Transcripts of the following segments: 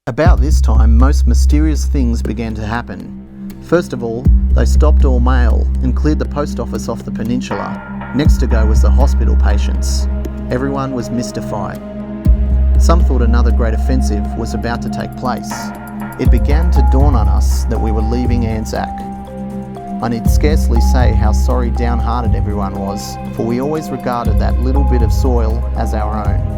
About this time, most mysterious things began to happen. First of all, they stopped all mail and cleared the post office off the peninsula. Next to go was the hospital patients. Everyone was mystified. Some thought another great offensive was about to take place. It began to dawn on us that we were leaving Anzac. I need scarcely say how sorry downhearted everyone was, for we always regarded that little bit of soil as our own.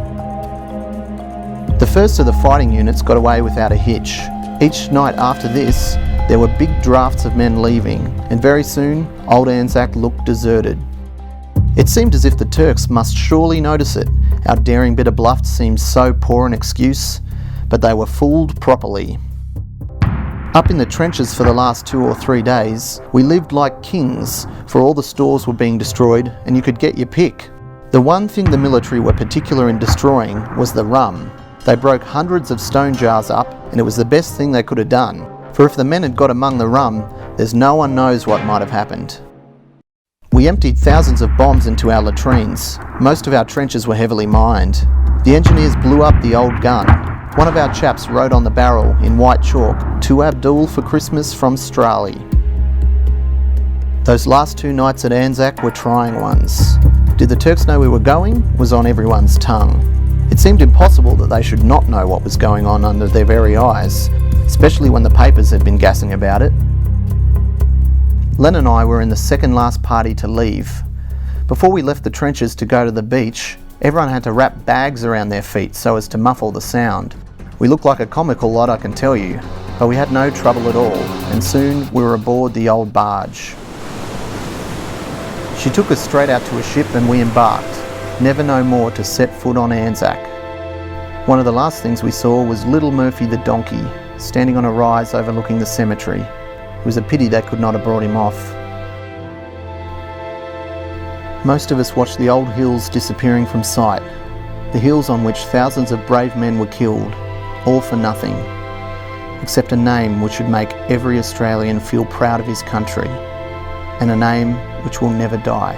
The first of the fighting units got away without a hitch. Each night after this, there were big drafts of men leaving, and very soon, old Anzac looked deserted. It seemed as if the Turks must surely notice it. Our daring bit of bluff seemed so poor an excuse, but they were fooled properly. Up in the trenches for the last 2 or 3 days, we lived like kings, for all the stores were being destroyed and you could get your pick. The one thing the military were particular in destroying was the rum. They broke hundreds of stone jars up, and it was the best thing they could have done, for if the men had got among the rum, there's no one knows what might have happened. We emptied thousands of bombs into our latrines. Most of our trenches were heavily mined. The engineers blew up the old gun. One of our chaps wrote on the barrel in white chalk, "To Abdul for Christmas from Strali." Those last 2 nights at Anzac were trying ones. Did the Turks know we were going? Was on everyone's tongue. It seemed impossible that they should not know what was going on under their very eyes, especially when the papers had been gassing about it. Len and I were in the second last party to leave. Before we left the trenches to go to the beach, everyone had to wrap bags around their feet so as to muffle the sound. We looked like a comical lot, I can tell you, but we had no trouble at all, and soon we were aboard the old barge. She took us straight out to a ship and we embarked, never no more to set foot on Anzac. One of the last things we saw was little Murphy the donkey, standing on a rise overlooking the cemetery. It was a pity they could not have brought him off. Most of us watched the old hills disappearing from sight, the hills on which thousands of brave men were killed, all for nothing, except a name which should make every Australian feel proud of his country, and a name which will never die.